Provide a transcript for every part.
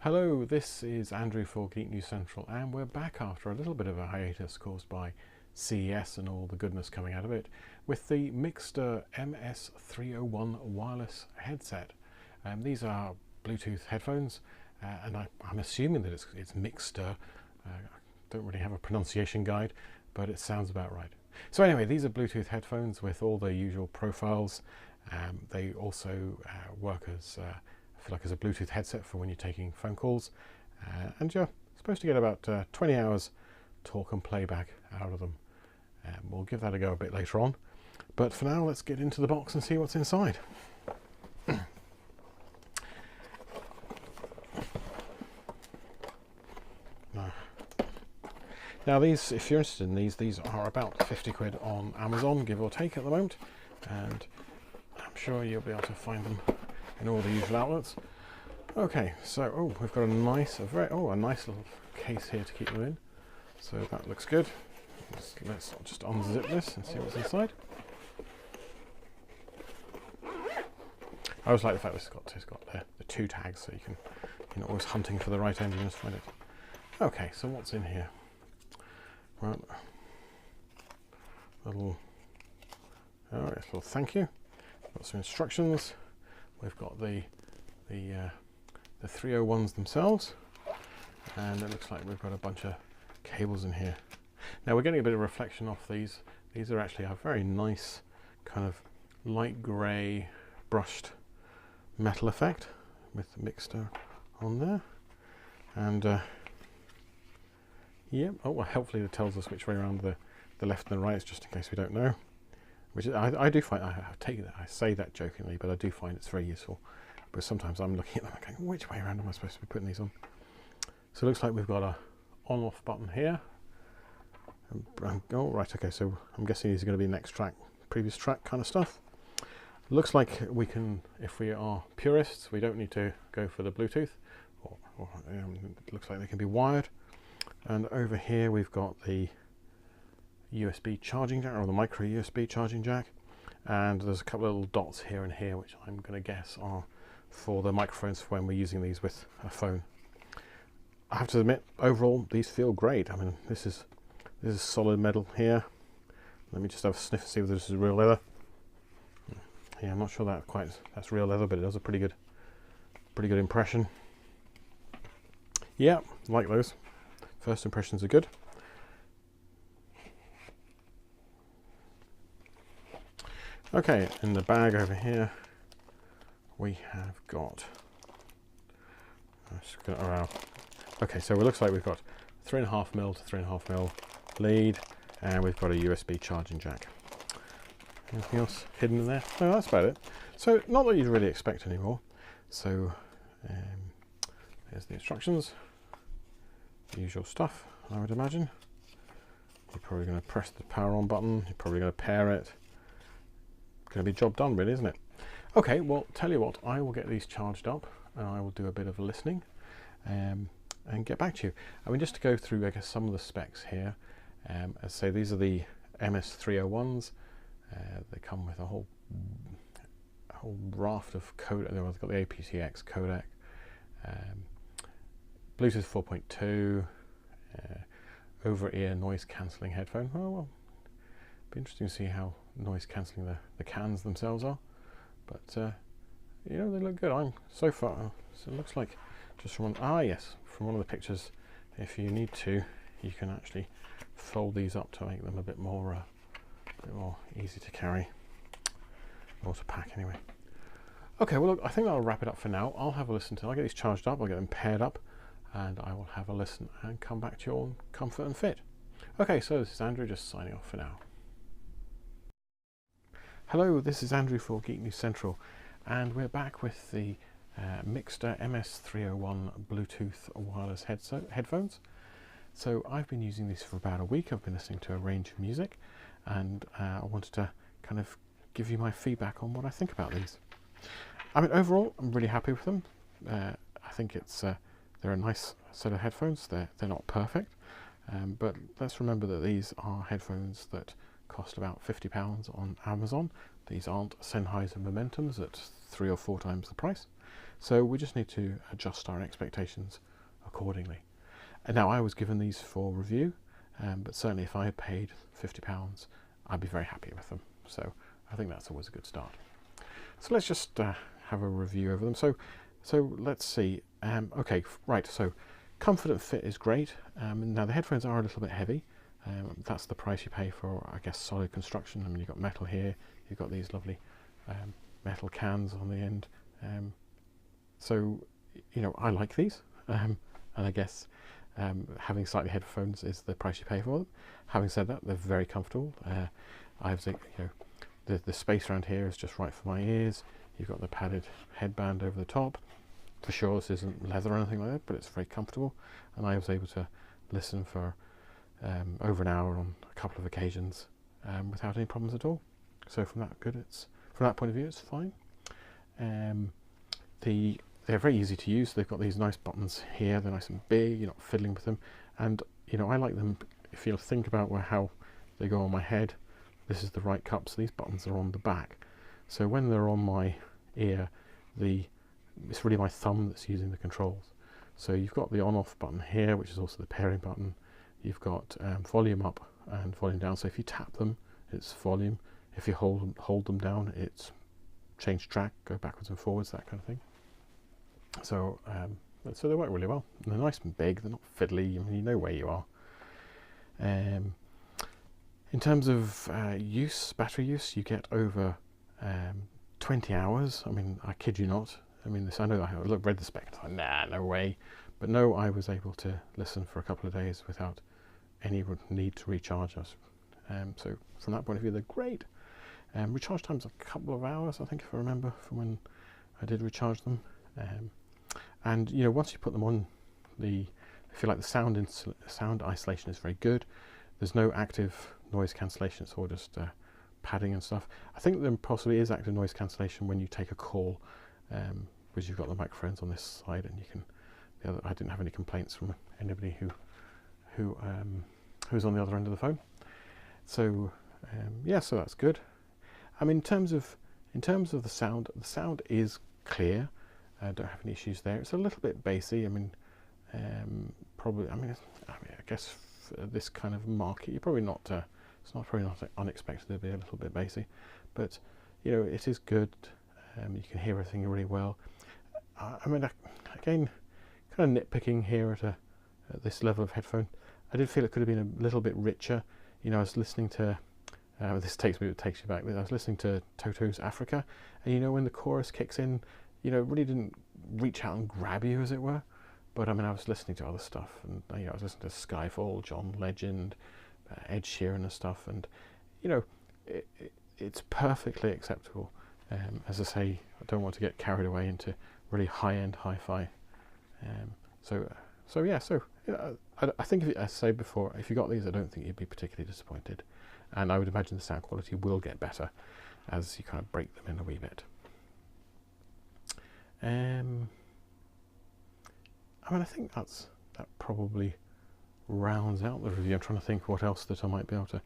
Hello, this is Andrew for Geek News Central, and we're back after a little bit of a hiatus caused by CES and all the goodness coming out of it with the Mixcder MS301 wireless headset. These are Bluetooth headphones, and I'm assuming that it's Mixcder. I don't really have a pronunciation guide, but it sounds about right. So anyway, these are Bluetooth headphones with all the usual profiles. They also work as I feel like as a Bluetooth headset for when you're taking phone calls, and you're supposed to get about 20 hours talk and playback out of them. We'll give that a go a bit later on, but for now let's get into the box and see what's inside. Now these, if you're interested in these are about 50 quid on Amazon, give or take at the moment, and I'm sure you'll be able to find them in all the usual outlets. Okay, so we've got a nice little case here to keep them in, so that looks good. Let's just unzip this and see what's inside. I always like the fact that it's got the two tags, so you're not always hunting for the right end, you just find it. Okay, so what's in here? Well, little thank you. Got some instructions. We've got the 301s themselves, and it looks like we've got a bunch of cables in here. Now we're getting a bit of reflection off these. These are actually a very nice kind of light grey brushed metal effect with the Mixcder on there, and yeah. Oh well, hopefully it tells us which way around the left and the right is, just in case we don't know. Which I do find, I say that jokingly, but I do find it's very useful. But sometimes I'm looking at them and going, which way around am I supposed to be putting these on? So it looks like we've got a on-off button here. Oh, right, okay, so I'm guessing these are going to be next track, previous track kind of stuff. Looks like we can, if we are purists, we don't need to go for the Bluetooth. It looks like they can be wired. And over here we've got the USB charging jack, or the micro USB charging jack, and there's a couple of little dots here and here which I'm going to guess are for the microphones for when we're using these with a phone. I have to admit, overall these feel great. I mean, this is solid metal here. Let me just have a sniff and see whether this is real leather. Yeah, I'm not sure that's real leather, but it does a pretty good impression. Yeah, like those. First impressions are good. Okay, in the bag over here we have got, okay, so it looks like we've got 3.5mm to 3.5mm lead, and we've got a USB charging jack. Anything else hidden in there? No, that's about it. So not that you'd really expect anymore. So there's the instructions, the usual stuff, I would imagine. You're probably going to press the power on button, you're probably going to pair it. Going to be job done, really, isn't it? Okay, well, tell you what, I will get these charged up and I will do a bit of listening and get back to you. I mean, just to go through, I guess, some of the specs here. As I say, these are the MS301s. They come with a whole raft of code. They've got the aptX codec, Bluetooth 4.2, over-ear noise cancelling headphone. Oh well, be interesting to see how noise cancelling the cans themselves are, but you know, they look good. So far, so it looks like just from from one of the pictures, if you need to, you can actually fold these up to make them a bit more easy to carry, or to pack anyway. Okay, well look, I think that'll wrap it up for now. I'll have a listen I'll get these charged up, I'll get them paired up, and I will have a listen and come back to you on comfort and fit. Okay, so this is Andrew just signing off for now. Hello, this is Andrew for Geek News Central, and we're back with the Mixcder MS301 Bluetooth wireless headphones. So I've been using these for about a week. I've been listening to a range of music, and I wanted to kind of give you my feedback on what I think about these. I mean, overall, I'm really happy with them. I think they're a nice set of headphones. They're not perfect, but let's remember that these are headphones that cost about £50 on Amazon. These aren't Sennheiser Momentums at 3 or 4 times the price. So we just need to adjust our expectations accordingly. And now I was given these for review, but certainly if I had paid £50, I'd be very happy with them. So I think that's always a good start. So let's just have a review over them. So let's see. Okay, right. So comfort and fit is great. Now the headphones are a little bit heavy. That's the price you pay for, I guess, solid construction. I mean, you've got metal here. You've got these lovely metal cans on the end. So, you know, I like these, and I guess having slightly headphones is the price you pay for them. Having said that, they're very comfortable. I think, you know, the space around here is just right for my ears. You've got the padded headband over the top. For sure, this isn't leather or anything like that, but it's very comfortable, and I was able to listen for over an hour on a couple of occasions without any problems at all. So from that point of view, it's fine. They're very easy to use. They've got these nice buttons here. They're nice and big. You're not fiddling with them, and you know, I like them. If you think about how they go on my head, this is the right cup, so these buttons are on the back. So when they're on my ear, it's really my thumb that's using the controls. So you've got the on-off button here, which is also the pairing button. You've got volume up and volume down. So if you tap them, it's volume. If you hold them down, it's change track, go backwards and forwards, that kind of thing. So so they work really well. And they're nice and big. They're not fiddly. I mean, you know where you are. In terms of battery use, you get over 20 hours. I mean, I kid you not. I mean, I know I read the spec and I thought, nah, no way. But no, I was able to listen for a couple of days without any need to recharge us. So from that point of view, they're great. Recharge time's a couple of hours, I think, if I remember, from when I did recharge them. And you know, once you put them on, I feel like the sound isolation is very good. There's no active noise cancellation. It's all just padding and stuff. I think there possibly is active noise cancellation when you take a call, because you've got the microphones on this side, and you can. I didn't have any complaints from anybody who's on the other end of the phone. So yeah, so that's good. I mean, in terms of the sound is clear. I don't have any issues there. It's a little bit bassy. I mean, probably. I guess for this kind of market, you're probably not. It's probably not unexpected to be a little bit bassy, but you know, it is good. You can hear everything really well. I mean, again, kind of nitpicking here at this level of headphone. I did feel it could have been a little bit richer. You know, I was listening to. This takes you back. I was listening to Toto's Africa, and you know, when the chorus kicks in, you know, it really didn't reach out and grab you, as it were. But I mean, I was listening to other stuff, and you know, I was listening to Skyfall, John Legend, Ed Sheeran and stuff, and you know, it's perfectly acceptable. As I say, I don't want to get carried away into really high-end hi-fi. So yeah, I think, as I say before, if you got these, I don't think you'd be particularly disappointed, and I would imagine the sound quality will get better as you kind of break them in a wee bit. I mean, I think that probably rounds out the review. I'm trying to think what else that I might be able to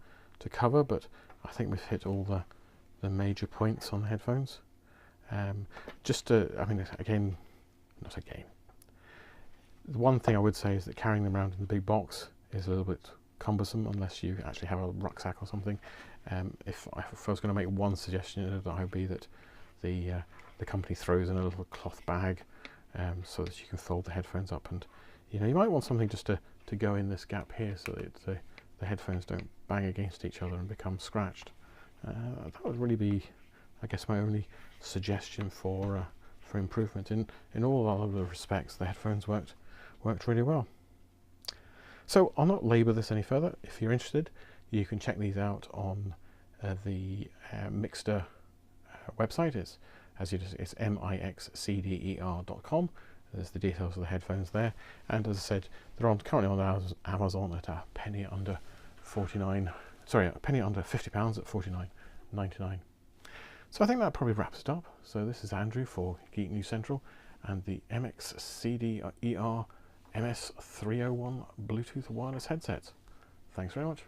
cover, but I think we've hit all the major points on the headphones. I mean, not again. The one thing I would say is that carrying them around in the big box is a little bit cumbersome unless you actually have a rucksack or something. If I was going to make one suggestion, it would be that the company throws in a little cloth bag so that you can fold the headphones up, and you know, you might want something just to go in this gap here so that the headphones don't bang against each other and become scratched. That would really be, I guess, my only suggestion for improvement. In all other respects, the headphones worked really well. So I'll not labour this any further. If you're interested, you can check these out on the Mixcder website. It's mixcder.com. There's the details of the headphones there, and as I said, they're currently on Amazon at a penny under £50 at £49.99. So I think that probably wraps it up. So this is Andrew for Geek News Central and the Mixcder MS301 Bluetooth wireless headsets. Thanks very much.